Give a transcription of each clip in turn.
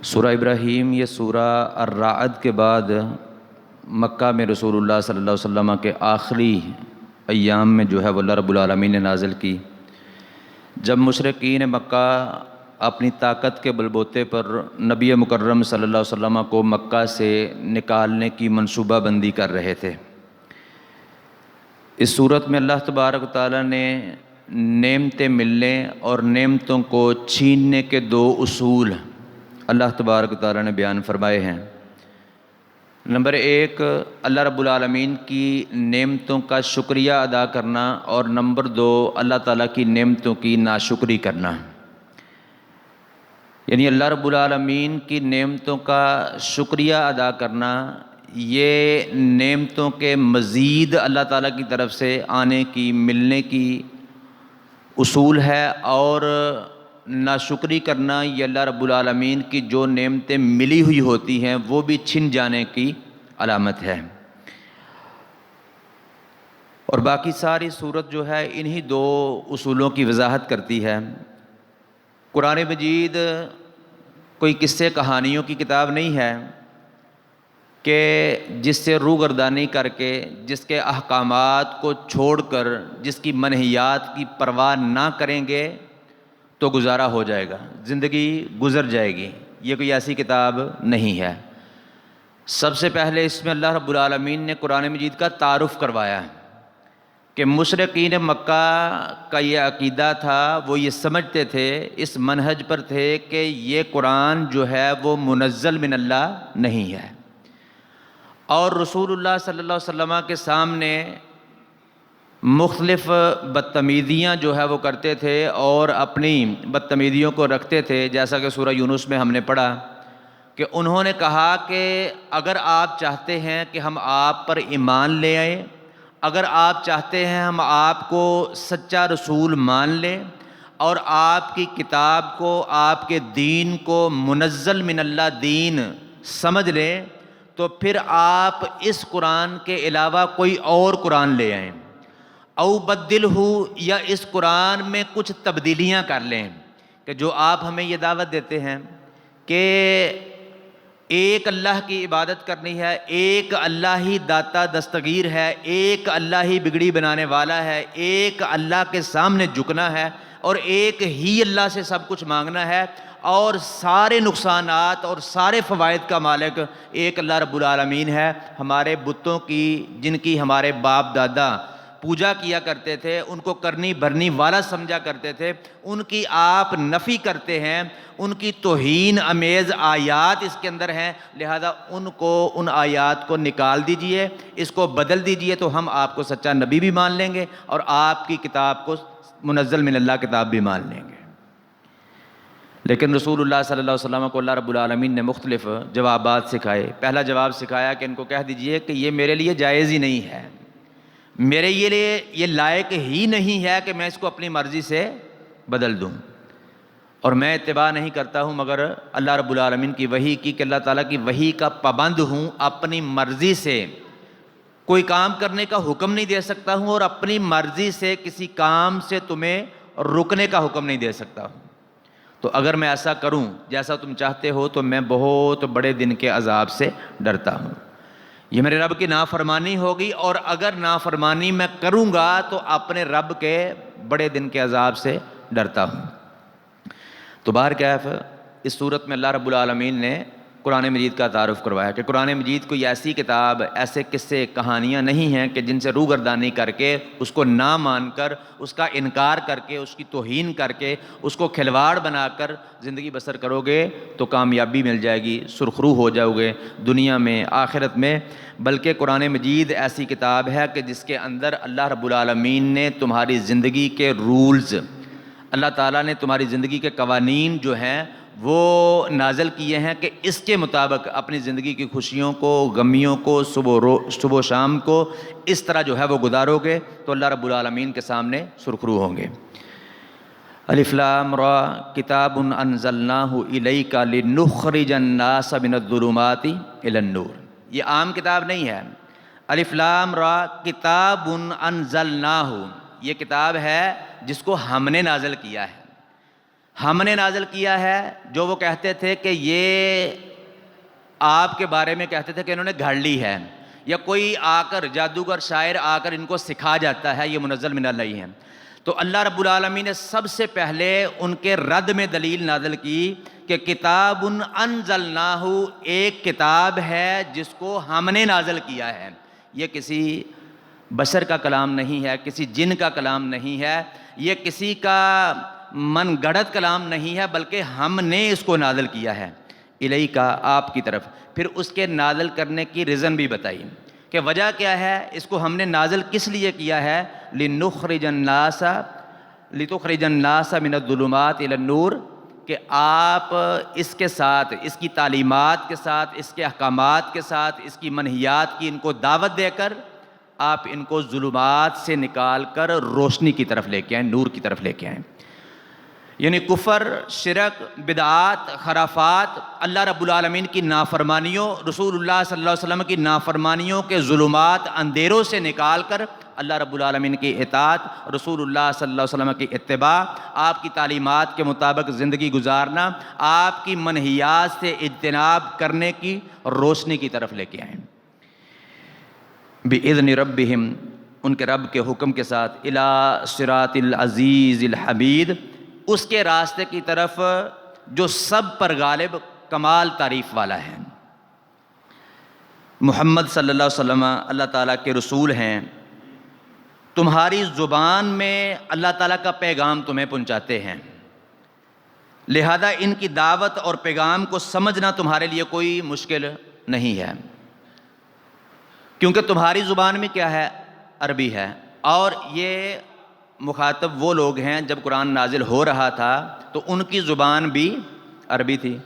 سورہ ابراہیم یہ سورہ الرعد کے بعد مکہ میں رسول اللہ صلی اللہ علیہ وسلم کے آخری ایام میں جو ہے وہ اللہ رب العالمین نے نازل کی، جب مشرکین مکہ اپنی طاقت کے بلبوتے پر نبی مکرم صلی اللہ علیہ وسلم کو مکہ سے نکالنے کی منصوبہ بندی کر رہے تھے۔ اس صورت میں اللہ تبارک و تعالیٰ نے نعمتیں ملنے اور نعمتوں کو چھیننے کے دو اصول اللہ تبارک و تعالیٰ نے بیان فرمائے ہیں۔ نمبر ایک، اللہ رب العالمین کی نعمتوں کا شکریہ ادا کرنا، اور نمبر دو، اللہ تعالیٰ کی نعمتوں کی ناشکری کرنا۔ یعنی اللہ رب العالمین کی نعمتوں کا شکریہ ادا کرنا، یہ نعمتوں کے مزید اللہ تعالیٰ کی طرف سے آنے کی، ملنے کی اصول ہے، اور ناشکری کرنا یہ اللہ رب العالمین کی جو نعمتیں ملی ہوئی ہوتی ہیں وہ بھی چھن جانے کی علامت ہے۔ اور باقی ساری صورت جو ہے انہی دو اصولوں کی وضاحت کرتی ہے۔ قرآن مجید کوئی قصے کہانیوں کی کتاب نہیں ہے کہ جس سے روگردانی کر کے، جس کے احکامات کو چھوڑ کر، جس کی منہیات کی پرواہ نہ کریں گے تو گزارا ہو جائے گا، زندگی گزر جائے گی۔ یہ کوئی ایسی کتاب نہیں ہے۔ سب سے پہلے اس میں اللہ رب العالمین نے قرآن مجید کا تعارف کروایا ہے کہ مشرکین مکہ کا یہ عقیدہ تھا، وہ یہ سمجھتے تھے، اس منہج پر تھے کہ یہ قرآن جو ہے وہ منزل من اللہ نہیں ہے، اور رسول اللہ صلی اللہ علیہ وسلم کے سامنے مختلف بدتمیزیاں جو ہے وہ کرتے تھے اور اپنی بدتمیزیوں کو رکھتے تھے، جیسا کہ سورہ یونس میں ہم نے پڑھا کہ انہوں نے کہا کہ اگر آپ چاہتے ہیں کہ ہم آپ پر ایمان لے آئیں، اگر آپ چاہتے ہیں ہم آپ کو سچا رسول مان لیں اور آپ کی کتاب کو، آپ کے دین کو منزل من اللہ دین سمجھ لیں، تو پھر آپ اس قرآن کے علاوہ کوئی اور قرآن لے آئیں، او بدل ہو، یا اس قرآن میں کچھ تبدیلیاں کر لیں۔ کہ جو آپ ہمیں یہ دعوت دیتے ہیں کہ ایک اللہ کی عبادت کرنی ہے، ایک اللہ ہی داتا دستگیر ہے، ایک اللہ ہی بگڑی بنانے والا ہے، ایک اللہ کے سامنے جھکنا ہے، اور ایک ہی اللہ سے سب کچھ مانگنا ہے، اور سارے نقصانات اور سارے فوائد کا مالک ایک اللہ رب العالمین ہے۔ ہمارے بتوں کی، جن کی ہمارے باپ دادا پوجا کیا کرتے تھے، ان کو کرنی بھرنی والا سمجھا کرتے تھے، ان کی آپ نفی کرتے ہیں، ان کی توہین امیز آیات اس کے اندر ہیں، لہذا ان آیات کو نکال دیجئے، اس کو بدل دیجئے، تو ہم آپ کو سچا نبی بھی مان لیں گے اور آپ کی کتاب کو منزل من اللہ کتاب بھی مان لیں گے۔ لیکن رسول اللہ صلی اللہ علیہ وسلم کو اللہ رب العالمین نے مختلف جوابات سکھائے۔ پہلا جواب سکھایا کہ ان کو کہہ دیجئے کہ یہ میرے لیے جائز ہی نہیں ہے، میرے لیے یہ لائق ہی نہیں ہے کہ میں اس کو اپنی مرضی سے بدل دوں، اور میں اتباع نہیں کرتا ہوں مگر اللہ رب العالمین کی وحی کی، کہ اللہ تعالیٰ کی وحی کا پابند ہوں، اپنی مرضی سے کوئی کام کرنے کا حکم نہیں دے سکتا ہوں، اور اپنی مرضی سے کسی کام سے تمہیں رکنے کا حکم نہیں دے سکتا ہوں۔ تو اگر میں ایسا کروں جیسا تم چاہتے ہو تو میں بہت بڑے دن کے عذاب سے ڈرتا ہوں، یہ میرے رب کی نافرمانی ہوگی، اور اگر نافرمانی میں کروں گا تو اپنے رب کے بڑے دن کے عذاب سے ڈرتا ہوں۔ تو بہرکیف اس صورت میں اللہ رب العالمین نے قرآن مجید کا تعارف کروایا کہ قرآن مجید کوئی ایسی کتاب، ایسے قصے کہانیاں نہیں ہیں کہ جن سے روگردانی کر کے، اس کو نہ مان کر، اس کا انکار کر کے، اس کی توہین کر کے، اس کو کھلواڑ بنا کر زندگی بسر کرو گے تو کامیابی مل جائے گی، سرخرو ہو جاؤ گے دنیا میں آخرت میں۔ بلکہ قرآن مجید ایسی کتاب ہے کہ جس کے اندر اللہ رب العالمین نے تمہاری زندگی کے رولز، اللہ تعالیٰ نے تمہاری زندگی کے قوانین جو ہیں وہ نازل کیے ہیں کہ اس کے مطابق اپنی زندگی کی خوشیوں کو، غمیوں کو، صبح و شام کو اس طرح جو ہے وہ گزارو گے تو اللہ رب العالمین کے سامنے سرخرو ہوں گے۔ الف لام را کتاب انزلناہ الیک لنخرج الناس من الظلمات الی النور، یہ عام کتاب نہیں ہے۔ الف لام را کتاب انزلناہ، یہ کتاب ہے جس کو ہم نے نازل کیا ہے۔ ہم نے نازل کیا ہے جو وہ کہتے تھے کہ یہ آپ کے بارے میں کہتے تھے کہ انہوں نے گھڑ لی ہے، یا کوئی آ کر جادوگر شاعر آ کر ان کو سکھا جاتا ہے، یہ منزل من اللہ ہی ہے۔ تو اللہ رب العالمین نے سب سے پہلے ان کے رد میں دلیل نازل کی کہ کتاب انزلناہ، ایک کتاب ہے جس کو ہم نے نازل کیا ہے، یہ کسی بشر کا کلام نہیں ہے، کسی جن کا کلام نہیں ہے، یہ کسی کا من گڑت کلام نہیں ہے، بلکہ ہم نے اس کو نازل کیا ہے الیکا، آپ کی طرف۔ پھر اس کے نازل کرنے کی ریزن بھی بتائی کہ وجہ کیا ہے، اس کو ہم نے نازل کس لیے کیا ہے، لِنُخْرِجَ النَّاسَ لِتُخْرِجَ النَّاسَ مِنَ الظُّلُمَاتِ إِلَى النُّورِ، کہ آپ اس کے ساتھ، اس کی تعلیمات کے ساتھ، اس کے احکامات کے ساتھ، اس کی منہیات کی ان کو دعوت دے کر آپ ان کو ظلمات سے نکال کر روشنی کی طرف لے کے آئیں، نور کی طرف لے کے آئیں۔ یعنی کفر، شرک، بدعات، خرافات، اللہ رب العالمین کی نافرمانیوں، رسول اللہ صلی اللہ علیہ وسلم کی نافرمانیوں کے ظلمات، اندھیروں سے نکال کر اللہ رب العالمین کی اطاعت، رسول اللہ صلی اللہ علیہ وسلم کی اتباع، آپ کی تعلیمات کے مطابق زندگی گزارنا، آپ کی منہیات سے اجتناب کرنے کی روشنی کی طرف لے کے آئیں۔ بِإِذْنِ رَبِّهِمْ، ان کے رب کے حکم کے ساتھ، إِلَىٰ صِرَاطِ الْعَزِيزِ الْحَمِيدِ، اس کے راستے کی طرف جو سب پر غالب، کمال تعریف والا ہے۔ محمد صلی اللہ علیہ وسلم اللہ تعالیٰ کے رسول ہیں، تمہاری زبان میں اللہ تعالیٰ کا پیغام تمہیں پہنچاتے ہیں، لہذا ان کی دعوت اور پیغام کو سمجھنا تمہارے لیے کوئی مشکل نہیں ہے، کیونکہ تمہاری زبان میں کیا ہے، عربی ہے، اور یہ مخاطب وہ لوگ ہیں جب قرآن نازل ہو رہا تھا تو ان کی زبان بھی عربی تھی۔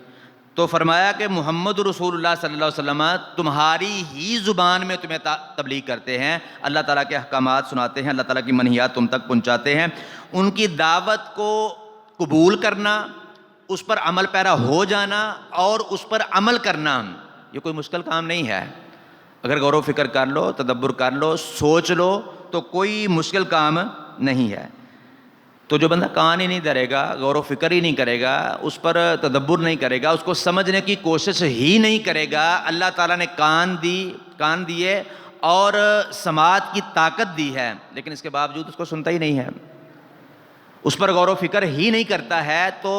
تو فرمایا کہ محمد رسول اللہ صلی اللہ علیہ وسلم تمہاری ہی زبان میں تمہیں تبلیغ کرتے ہیں، اللہ تعالیٰ کے احکامات سناتے ہیں، اللہ تعالیٰ کی منہیات تم تک پہنچاتے ہیں۔ ان کی دعوت کو قبول کرنا، اس پر عمل پیرا ہو جانا اور اس پر عمل کرنا، یہ کوئی مشکل کام نہیں ہے۔ اگر غور و فکر کر لو، تدبر کر لو، سوچ لو تو کوئی مشکل کام نہیں ہے۔ تو جو بندہ کان ہی نہیں دھرے گا، غور و فکر ہی نہیں کرے گا، اس پر تدبر نہیں کرے گا، اس کو سمجھنے کی کوشش ہی نہیں کرے گا، اللہ تعالیٰ نے کان دیے اور سماعت کی طاقت دی ہے، لیکن اس کے باوجود اس کو سنتا ہی نہیں ہے، اس پر غور و فکر ہی نہیں کرتا ہے، تو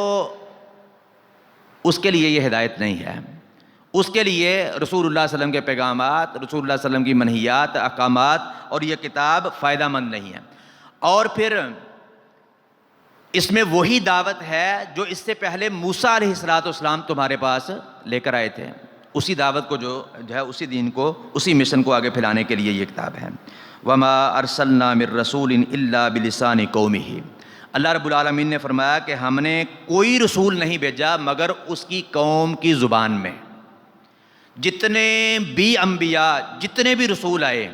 اس کے لیے یہ ہدایت نہیں ہے۔ اس کے لیے رسول اللہ صلی اللہ علیہ وسلم کے پیغامات، رسول اللہ صلی اللہ علیہ وسلم کی منہیات، احکامات اور یہ کتاب فائدہ مند نہیں ہے۔ اور پھر اس میں وہی دعوت ہے جو اس سے پہلے موسیٰ علیہ السلام تمہارے پاس لے کر آئے تھے، اسی دعوت کو جو ہے اسی دین کو، اسی مشن کو آگے پھیلانے کے لیے یہ کتاب ہے۔ وَمَا أَرْسَلْنَا مِن رَّسُولٍ إِلَّا بِلِسَانِ قَوْمِهِ، اللہ رب العالمین نے فرمایا کہ ہم نے کوئی رسول نہیں بھیجا مگر اس کی قوم کی زبان میں۔ جتنے بھی انبیاء، جتنے بھی رسول آئے،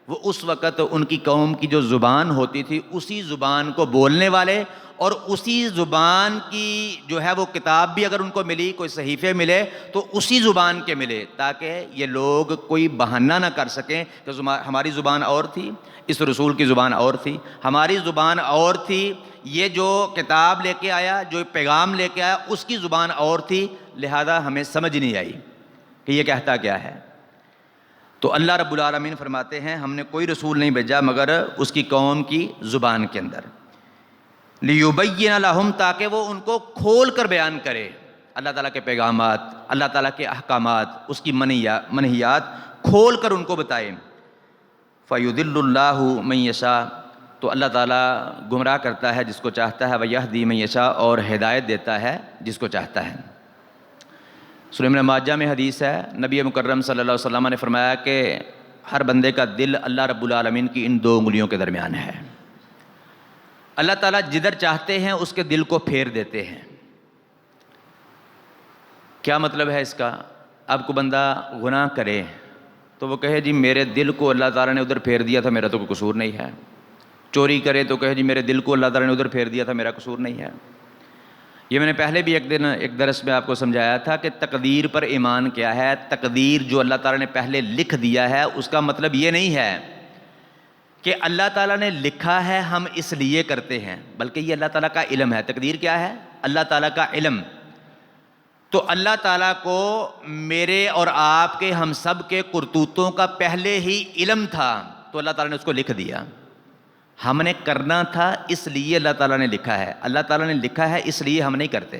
وہ اس وقت ان کی قوم کی جو زبان ہوتی تھی اسی زبان کو بولنے والے، اور اسی زبان کی جو ہے وہ کتاب بھی اگر ان کو ملی، کوئی صحیفے ملے تو اسی زبان کے ملے، تاکہ یہ لوگ کوئی بہانہ نہ کر سکیں کہ ہماری زبان اور تھی، اس رسول کی زبان اور تھی، ہماری زبان اور تھی، یہ جو کتاب لے کے آیا، جو پیغام لے کے آیا، اس کی زبان اور تھی، لہذا ہمیں سمجھ نہیں آئی کہ یہ کہتا کیا ہے۔ تو اللہ رب العالمین فرماتے ہیں ہم نے کوئی رسول نہیں بھیجا مگر اس کی قوم کی زبان کے اندر، لیبین لہم، تاکہ وہ ان کو کھول کر بیان کرے، اللہ تعالیٰ کے پیغامات، اللہ تعالیٰ کے احکامات، اس کی منہیات کھول کر ان کو بتائے۔ فَيُضِلُّ اللَّهُ مَن يَشَاءُ، تو اللہ تعالیٰ گمراہ کرتا ہے جس کو چاہتا ہے، وَيَهْدِي مَن يَشَاءُ، اور ہدایت دیتا ہے جس کو چاہتا ہے۔ سورہ ابن ماجہ میں حدیث ہے، نبی مکرم صلی اللہ علیہ وسلم نے فرمایا کہ ہر بندے کا دل اللہ رب العالمین کی ان دو انگلیوں کے درمیان ہے، اللہ تعالیٰ جدھر چاہتے ہیں اس کے دل کو پھیر دیتے ہیں۔ کیا مطلب ہے اس کا؟ اب کو بندہ گناہ کرے تو وہ کہے جی میرے دل کو اللہ تعالیٰ نے ادھر پھیر دیا تھا، میرا تو کوئی قصور نہیں ہے۔ چوری کرے تو کہے جی میرے دل کو اللہ تعالیٰ نے ادھر پھیر دیا تھا، میرا قصور نہیں ہے۔ یہ میں نے پہلے بھی ایک درس میں آپ کو سمجھایا تھا کہ تقدیر پر ایمان کیا ہے۔ تقدیر جو اللہ تعالیٰ نے پہلے لکھ دیا ہے، اس کا مطلب یہ نہیں ہے کہ اللہ تعالیٰ نے لکھا ہے ہم اس لیے کرتے ہیں، بلکہ یہ اللہ تعالیٰ کا علم ہے۔ تقدیر کیا ہے؟ اللہ تعالیٰ کا علم. تو اللہ تعالیٰ کو میرے اور آپ کے ہم سب کے کرتوتوں کا پہلے ہی علم تھا، تو اللہ تعالیٰ نے اس کو لکھ دیا. ہم نے کرنا تھا اس لیے اللہ تعالیٰ نے لکھا ہے، اللہ تعالیٰ نے لکھا ہے اس لیے ہم نہیں کرتے.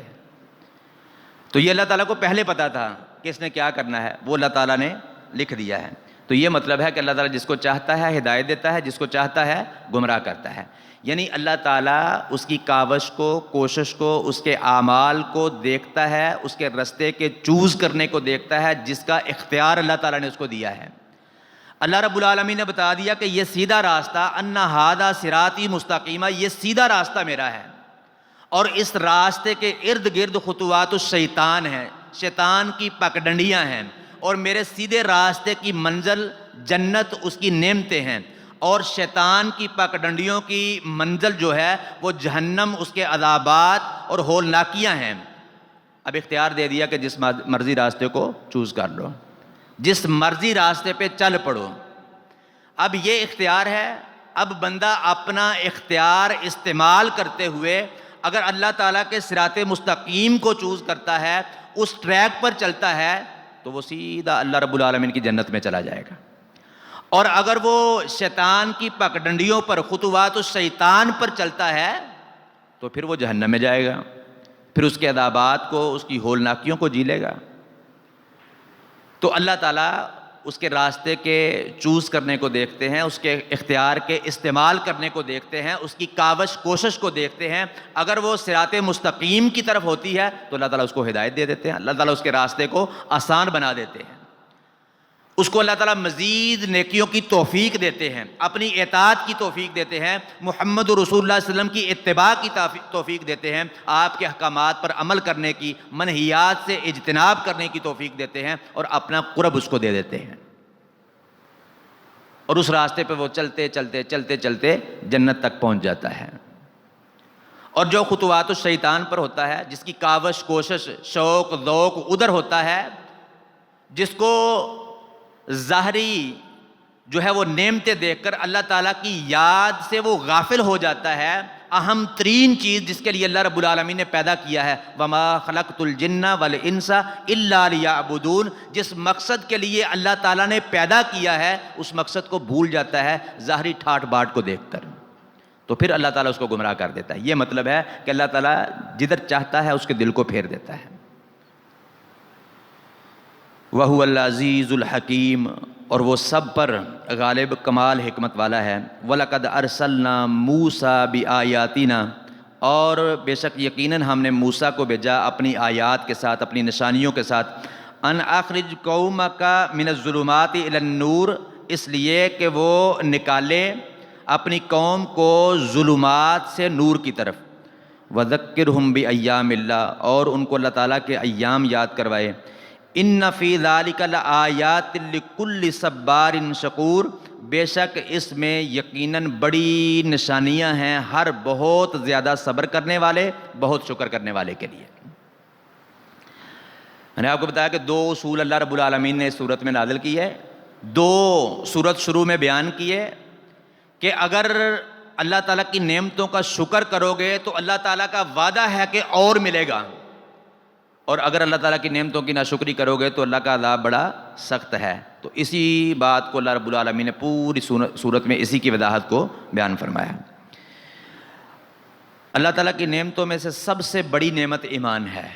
تو یہ اللہ تعالیٰ کو پہلے پتا تھا کہ اس نے کیا کرنا ہے، وہ اللہ تعالیٰ نے لکھ دیا ہے. تو یہ مطلب ہے کہ اللہ تعالیٰ جس کو چاہتا ہے ہدایت دیتا ہے، جس کو چاہتا ہے گمراہ کرتا ہے. یعنی اللہ تعالیٰ اس کی کاوش کو، کوشش کو، اس کے اعمال کو دیکھتا ہے، اس کے رستے کے چوز کرنے کو دیکھتا ہے، جس کا اختیار اللہ تعالیٰ نے اس کو دیا ہے. اللہ رب العالمین نے بتا دیا کہ یہ سیدھا راستہ، ان ھذا صراطی مستقیمہ، یہ سیدھا راستہ میرا ہے، اور اس راستے کے ارد گرد خطوات الشیطان ہیں، شیطان کی پگڈنڈیاں ہیں، اور میرے سیدھے راستے کی منزل جنت، اس کی نعمتیں ہیں، اور شیطان کی پگڈنڈیوں کی منزل جو ہے وہ جہنم، اس کے عذابات اور ہولناکیاں ہیں. اب اختیار دے دیا کہ جس مرضی راستے کو چوز کر لو، جس مرضی راستے پہ چل پڑو. اب یہ اختیار ہے. اب بندہ اپنا اختیار استعمال کرتے ہوئے اگر اللہ تعالیٰ کے صراط مستقیم کو چوز کرتا ہے، اس ٹریک پر چلتا ہے، تو وہ سیدھا اللہ رب العالمین کی جنت میں چلا جائے گا. اور اگر وہ شیطان کی پگڈنڈیوں پر، خطوات الشیطان پر چلتا ہے، تو پھر وہ جہنم میں جائے گا، پھر اس کے عذابات کو، اس کی ہولناکیوں کو جھیلے گا. تو اللہ تعالیٰ اس کے راستے کے چوز کرنے کو دیکھتے ہیں، اس کے اختیار کے استعمال کرنے کو دیکھتے ہیں، اس کی کاوش کوشش کو دیکھتے ہیں. اگر وہ صراط مستقیم کی طرف ہوتی ہے تو اللہ تعالیٰ اس کو ہدایت دے دیتے ہیں، اللہ تعالیٰ اس کے راستے کو آسان بنا دیتے ہیں، اس کو اللہ تعالیٰ مزید نیکیوں کی توفیق دیتے ہیں، اپنی اطاعت کی توفیق دیتے ہیں، محمد رسول اللہ صلی اللہ علیہ وسلم کی اتباع کی توفیق دیتے ہیں، آپ کے احکامات پر عمل کرنے کی، منہیات سے اجتناب کرنے کی توفیق دیتے ہیں، اور اپنا قرب اس کو دے دیتے ہیں. اور اس راستے پہ وہ چلتے چلتے چلتے چلتے جنت تک پہنچ جاتا ہے. اور جو خطوات الشیطان پر ہوتا ہے، جس کی کاوش کوشش، شوق ذوق ادھر ہوتا ہے، جس کو ظاہری جو ہے وہ نعمتیں دیکھ کر اللہ تعالیٰ کی یاد سے وہ غافل ہو جاتا ہے، اہم ترین چیز جس کے لیے اللہ رب العالمین نے پیدا کیا ہے، وَمَا خَلَقْتُ الْجِنَّ وَالْإِنسَ إِلَّا لِيَعْبُدُونَ، جس مقصد کے لیے اللہ تعالیٰ نے پیدا کیا ہے، اس مقصد کو بھول جاتا ہے ظاہری ٹھاٹ باٹ کو دیکھ کر. تو پھر اللہ تعالیٰ اس کو گمراہ کر دیتا ہے. یہ مطلب ہے کہ اللہ تعالیٰ جدھر چاہتا ہے اس کے دل کو پھیر دیتا ہے. وَهُوَ الْعَزِيزُ الْحَكِيمُ، اور وہ سب پر غالب کمال حکمت والا ہے. وَلَقَدْ أَرْسَلْنَا مُوسَىٰ بِآيَاتِنَا، اور بے شک یقیناً ہم نے موسیٰ کو بھیجا اپنی آیات کے ساتھ، اپنی نشانیوں کے ساتھ. أَنْ أَخْرِجْ قَوْمَكَ مِنَ الظُّلُمَاتِ إِلَى النُّورِ، اس لیے کہ وہ نکالے اپنی قوم کو ظلمات سے نور کی طرف. وَذَكِّرْهُمْ بِأَيَّامِ اللَّهِ، اور ان کو اللہ تعالیٰ کے ایام یاد کروائے. ان فی ذالک لآیات لکل صبار شکور، بے شک اس میں یقیناً بڑی نشانیاں ہیں ہر بہت زیادہ صبر کرنے والے، بہت شکر کرنے والے کے لیے. میں نے آپ کو بتایا کہ 2 اصول اللہ رب العالمین نے اس صورت میں نازل کی ہے. 2 صورت شروع میں بیان کیے کہ اگر اللہ تعالیٰ کی نعمتوں کا شکر کرو گے تو اللہ تعالیٰ کا وعدہ ہے کہ اور ملے گا، اور اگر اللہ تعالیٰ کی نعمتوں کی ناشکری کرو گے تو اللہ کا عذاب بڑا سخت ہے. تو اسی بات کو اللہ رب العالمین نے پوری صورت میں اسی کی وضاحت کو بیان فرمایا. اللہ تعالیٰ کی نعمتوں میں سے سب سے بڑی نعمت ایمان ہے،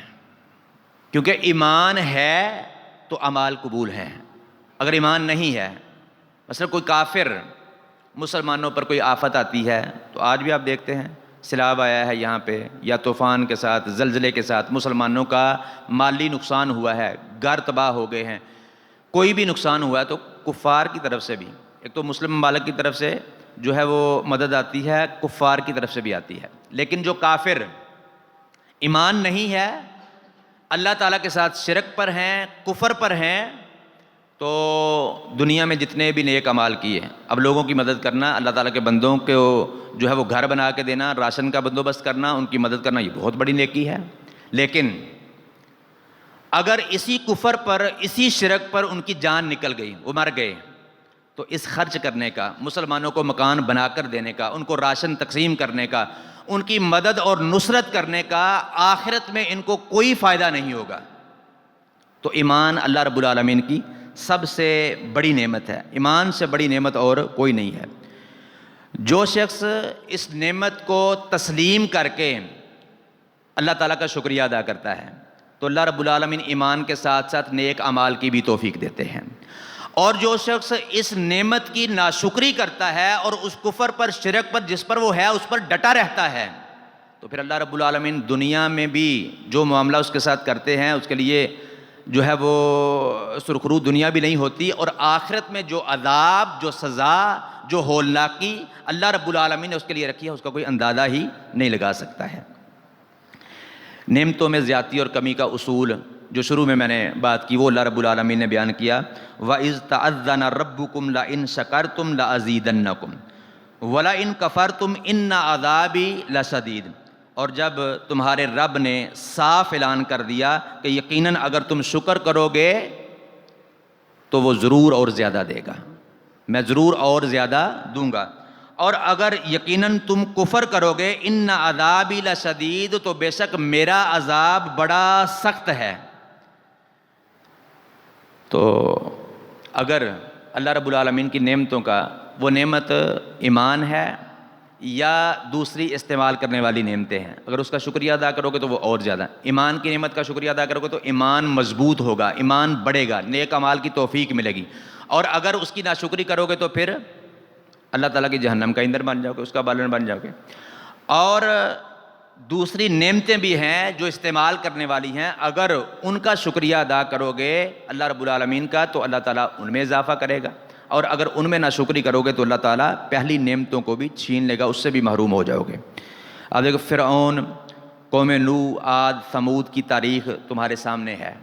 کیونکہ ایمان ہے تو اعمال قبول ہیں. اگر ایمان نہیں ہے، مثلا کوئی کافر، مسلمانوں پر کوئی آفت آتی ہے، تو آج بھی آپ دیکھتے ہیں سیلاب آیا ہے یہاں پہ، یا طوفان کے ساتھ، زلزلے کے ساتھ مسلمانوں کا مالی نقصان ہوا ہے، گھر تباہ ہو گئے ہیں، کوئی بھی نقصان ہوا ہے، تو کفار کی طرف سے بھی، ایک تو مسلم ممالک کی طرف سے جو ہے وہ مدد آتی ہے، کفار کی طرف سے بھی آتی ہے. لیکن جو کافر ایمان نہیں ہے، اللہ تعالیٰ کے ساتھ شرک پر ہیں، کفر پر ہیں، تو دنیا میں جتنے بھی نیک اعمال کیے، اب لوگوں کی مدد کرنا، اللہ تعالیٰ کے بندوں کو جو ہے وہ گھر بنا کے دینا، راشن کا بندوبست کرنا، ان کی مدد کرنا، یہ بہت بڑی نیکی ہے. لیکن اگر اسی کفر پر، اسی شرک پر ان کی جان نکل گئی، وہ مر گئے، تو اس خرچ کرنے کا، مسلمانوں کو مکان بنا کر دینے کا، ان کو راشن تقسیم کرنے کا، ان کی مدد اور نصرت کرنے کا آخرت میں ان کو کوئی فائدہ نہیں ہوگا۔ تو ایمان اللہ رب العالمین کی سب سے بڑی نعمت ہے، ایمان سے بڑی نعمت اور کوئی نہیں ہے۔ جو شخص اس نعمت کو تسلیم کر کے اللہ تعالیٰ کا شکریہ ادا کرتا ہے تو اللہ رب العالمین ایمان کے ساتھ ساتھ نیک اعمال کی بھی توفیق دیتے ہیں، اور جو شخص اس نعمت کی ناشکری کرتا ہے اور اس کفر پر، شرک پر جس پر وہ ہے اس پر ڈٹا رہتا ہے، تو پھر اللہ رب العالمین دنیا میں بھی جو معاملہ اس کے ساتھ کرتے ہیں اس کے لیے جو ہے وہ سرخرو دنیا بھی نہیں ہوتی، اور آخرت میں جو عذاب، جو سزا، جو ہولناکی اللہ رب العالمین نے اس کے لیے رکھی ہے اس کا کوئی اندازہ ہی نہیں لگا سکتا ہے۔ نعمتوں میں زیادتی اور کمی کا اصول جو شروع میں نے بات کی وہ اللہ رب العالمین نے بیان کیا، وَإِذْ تَأَذَّنَ رَبُّكُمْ لَإِن شَكَرْتُمْ لَأَزِيدَنَّكُمْ وَلَئِن كَفَرْتُمْ إِنَّ عَذَابِي لَشَدِيدٌ، اور جب تمہارے رب نے صاف اعلان کر دیا کہ یقیناً اگر تم شکر کرو گے تو وہ ضرور اور زیادہ دے گا، میں ضرور اور زیادہ دوں گا، اور اگر یقیناً تم کفر کرو گے ان عذابی لشدید، تو بے شک میرا عذاب بڑا سخت ہے۔ تو اگر اللہ رب العالمین کی نعمتوں کا وہ نعمت ایمان ہے یا دوسری استعمال کرنے والی نعمتیں ہیں، اگر اس کا شکریہ ادا کرو گے تو وہ اور زیادہ، ایمان کی نعمت کا شکریہ ادا کرو گے تو ایمان مضبوط ہوگا، ایمان بڑھے گا، نیک اعمال کی توفیق ملے گی، اور اگر اس کی ناشکری کرو گے تو پھر اللہ تعالیٰ کی جہنم کا ایندھن بن جاؤ گے، اس کا بالن بن جاؤ گے۔ اور دوسری نعمتیں بھی ہیں جو استعمال کرنے والی ہیں، اگر ان کا شکریہ ادا کرو گے اللہ رب العالمین کا تو اللہ تعالیٰ ان میں اضافہ کرے گا، اور اگر ان میں ناشکری کرو گے تو اللہ تعالیٰ پہلی نعمتوں کو بھی چھین لے گا، اس سے بھی محروم ہو جاؤ گے۔ اب دیکھو فرعون، قوم نوح، عاد، ثمود کی تاریخ تمہارے سامنے ہے،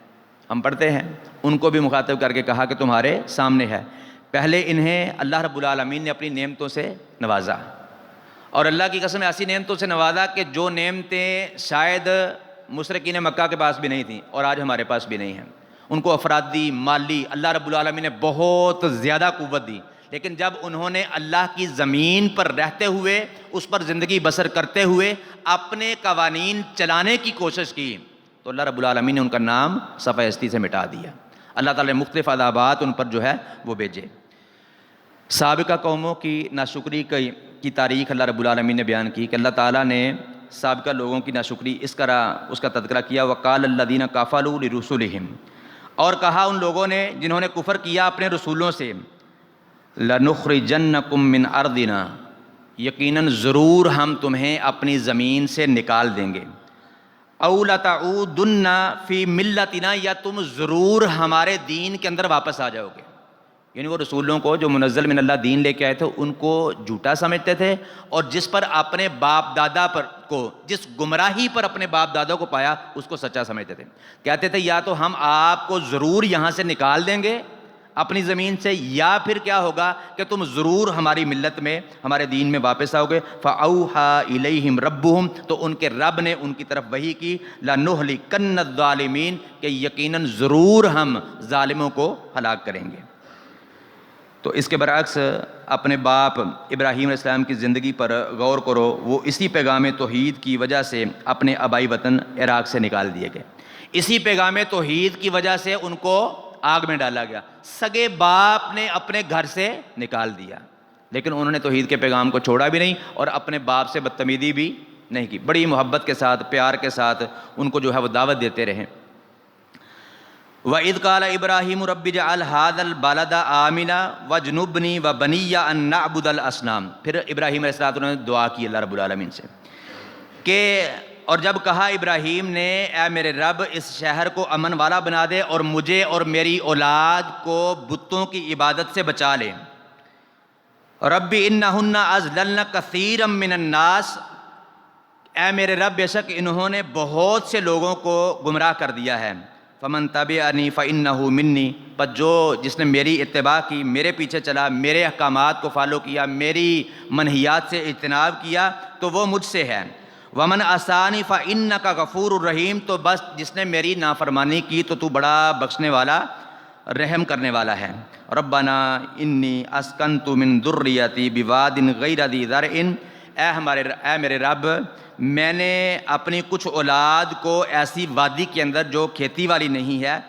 ہم پڑھتے ہیں، ان کو بھی مخاطب کر کے کہا کہ تمہارے سامنے ہے۔ پہلے انہیں اللہ رب العالمین نے اپنی نعمتوں سے نوازا، اور اللہ کی قسم ایسی نعمتوں سے نوازا کہ جو نعمتیں شاید مشرکین مکہ کے پاس بھی نہیں تھیں اور آج ہمارے پاس بھی نہیں ہیں۔ ان کو افرادی، مالی اللہ رب العالمین نے بہت زیادہ قوت دی، لیکن جب انہوں نے اللہ کی زمین پر رہتے ہوئے، اس پر زندگی بسر کرتے ہوئے اپنے قوانین چلانے کی کوشش کی تو اللہ رب العالمین نے ان کا نام صفحہ ہستی سے مٹا دیا۔ اللہ تعالیٰ نے مختلف عذابات ان پر جو ہے وہ بھیجے۔ سابقہ قوموں کی ناشکری کی تاریخ اللہ رب العالمین نے بیان کی کہ اللہ تعالیٰ نے سابقہ لوگوں کی ناشکری اس طرح اس کا تذکرہ کیا، وَقَالَ الَّذِينَ كَفَرُوا لِرُسُلِهِمْ، اور کہا ان لوگوں نے جنہوں نے کفر کیا اپنے رسولوں سے، لَنُخْرِجَنَّكُم مِّنْ أَرْضِنَا، یقیناً ضرور ہم تمہیں اپنی زمین سے نکال دیں گے، اَوْ لَتَعُودُنَّ فِي مِلَّتِنَا، یا تم ضرور ہمارے دین کے اندر واپس آ جاؤ گے۔ یعنی وہ رسولوں کو جو منزل من اللہ دین لے کے آئے تھے ان کو جھوٹا سمجھتے تھے، اور جس پر اپنے باپ دادا پر کو، جس گمراہی پر اپنے باپ دادا کو پایا اس کو سچا سمجھتے تھے۔ کہتے تھے یا تو ہم آپ کو ضرور یہاں سے نکال دیں گے اپنی زمین سے، یا پھر کیا ہوگا کہ تم ضرور ہماری ملت میں، ہمارے دین میں واپس آؤ گے۔ فَأَوْحَىٰ إِلَيْهِمْ رَبُّهُمْ، تو ان کے رب نے ان کی طرف وحی کی، لَنُهْلِكَنَّ الظَّالِمِينَ، کہ یقیناً ضرور ہم ظالموں کو ہلاک کریں گے۔ تو اس کے برعکس اپنے باپ ابراہیم علیہ السلام کی زندگی پر غور کرو، وہ اسی پیغام توحید کی وجہ سے اپنے آبائی وطن عراق سے نکال دیے گئے، اسی پیغام توحید کی وجہ سے ان کو آگ میں ڈالا گیا، سگے باپ نے اپنے گھر سے نکال دیا، لیکن انہوں نے توحید کے پیغام کو چھوڑا بھی نہیں اور اپنے باپ سے بدتمیزی بھی نہیں کی، بڑی محبت کے ساتھ، پیار کے ساتھ ان کو جو ہے وہ دعوت دیتے رہے۔ وَإِذْ قَالَ إِبْرَاهِيمُ رَبِّ اجْعَلْ هَٰذَا الْبَلَدَ آمِنًا وَاجْنُبْنِي وَبَنِيَّ أَن نَّعْبُدَ الْأَصْنَامَ، پھر ابراہیم علیہ السلام نے دعا کی اللہ رب العالمین سے کہ، اور جب کہا ابراہیم نے اے میرے رب اس شہر کو امن والا بنا دے اور مجھے اور میری اولاد کو بتوں کی عبادت سے بچا لے۔ رب انہن اضللن کثیرا من الناس، اے میرے رب بے شک انہوں نے بہت سے لوگوں کو گمراہ کر دیا ہے۔ فمن تبعنی فانہ منی، پس جس نے میری اتباع کی، میرے پیچھے چلا، میرے احکامات کو فالو کیا، میری منہیات سے اجتناب کیا تو وہ مجھ سے ہے۔ ومن عصانی فانک غفور الرحیم، تو بس جس نے میری نافرمانی کی تو بڑا بخشنے والا، رحم کرنے والا ہے۔ ربنا انی اسکنت من ذریتی بواد غیر ذی زرع، اے میرے رب، میں نے اپنی کچھ اولاد کو ایسی وادی کے اندر جو کھیتی والی نہیں ہے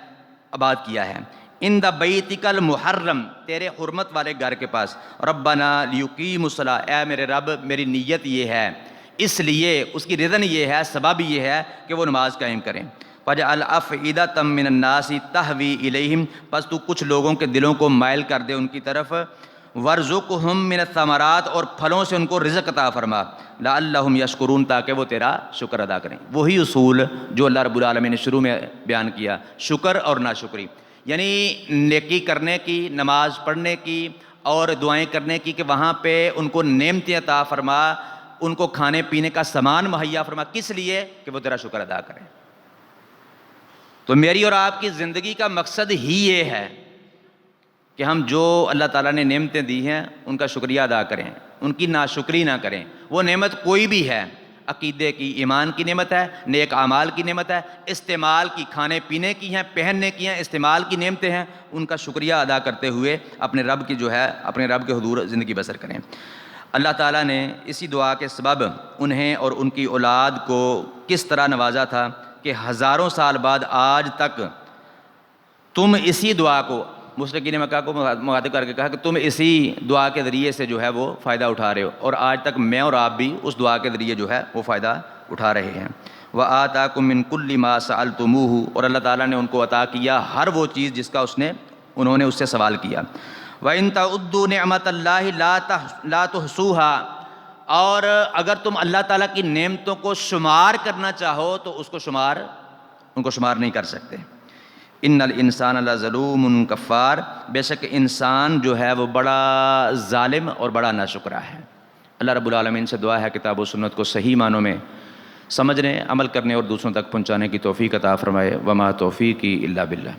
آباد کیا ہے، ان دا بیتک المحرم، تیرے حرمت والے گھر کے پاس، ربنا لیقیموا الصلاۃ، اے میرے رب میری نیت یہ ہے، اس لیے اس کی ریزن یہ ہے، سبب یہ ہے کہ وہ نماز قائم کریں، فَجْعَلْ أَفْئِدَةً مِّنَ النَّاسِ تَهْوِي إِلَيْهِمْ، پس تو کچھ لوگوں کے دلوں کو مائل کر دے ان کی طرف، وَارْزُقْهُم مِّنَ الثَّمَرَاتِ، اور پھلوں سے ان کو رزق عطا فرما، لَعَلَّهُمْ يَشْكُرُونَ، تاکہ وہ تیرا شکر ادا کریں۔ وہی اصول جو اللہ رب العالمین نے شروع میں بیان کیا، شکر اور ناشکری، یعنی نیکی کرنے کی، نماز پڑھنے کی اور دعائیں کرنے کی کہ وہاں پہ ان کو نعمتیں عطا فرما، ان کو کھانے پینے کا سامان مہیا فرما، کس لیے؟ کہ وہ تیرا شکر ادا کریں۔ تو میری اور آپ کی زندگی کا مقصد ہی یہ ہے کہ ہم جو اللہ تعالیٰ نے نعمتیں دی ہیں ان کا شکریہ ادا کریں، ان کی ناشکری نہ کریں۔ وہ نعمت کوئی بھی ہے، عقیدے کی، ایمان کی نعمت ہے، نیک اعمال کی نعمت ہے، استعمال کی، کھانے پینے کی ہیں، پہننے کی ہیں، استعمال کی نعمتیں ہیں، ان کا شکریہ ادا کرتے ہوئے اپنے رب کی جو ہے، اپنے رب کے حضور زندگی بسر کریں۔ اللہ تعالیٰ نے اسی دعا کے سبب انہیں اور ان کی اولاد کو کس طرح نوازا تھا کہ ہزاروں سال بعد آج تک تم اسی دعا کو، مشرکین مکہ کو مخاطب کر کے کہا کہ تم اسی دعا کے ذریعے سے جو ہے وہ فائدہ اٹھا رہے ہو، اور آج تک میں اور آپ بھی اس دعا کے ذریعے جو ہے وہ فائدہ اٹھا رہے ہیں۔ وَآتَاكُم مِّن كُلِّ مَا سَأَلْتُمُوهُ، اور اللہ تعالیٰ نے ان کو عطا کیا ہر وہ چیز جس کا انہوں نے اس سے سوال کیا۔ وَإِن تَعُدُّوا نِعْمَتَ اللَّهِ لَا تُحْصُوهَا، اور اگر تم اللہ تعالیٰ کی نعمتوں کو شمار کرنا چاہو تو ان کو شمار نہیں کر سکتے۔ ان الانسان لظلوم کفار، بے شک انسان جو ہے وہ بڑا ظالم اور بڑا ناشکرا ہے۔ اللہ رب العالمین سے دعا ہے کتاب و سنت کو صحیح معنوں میں سمجھنے، عمل کرنے اور دوسروں تک پہنچانے کی توفیق عطا فرمائے۔ وما توفیقی الا باللہ۔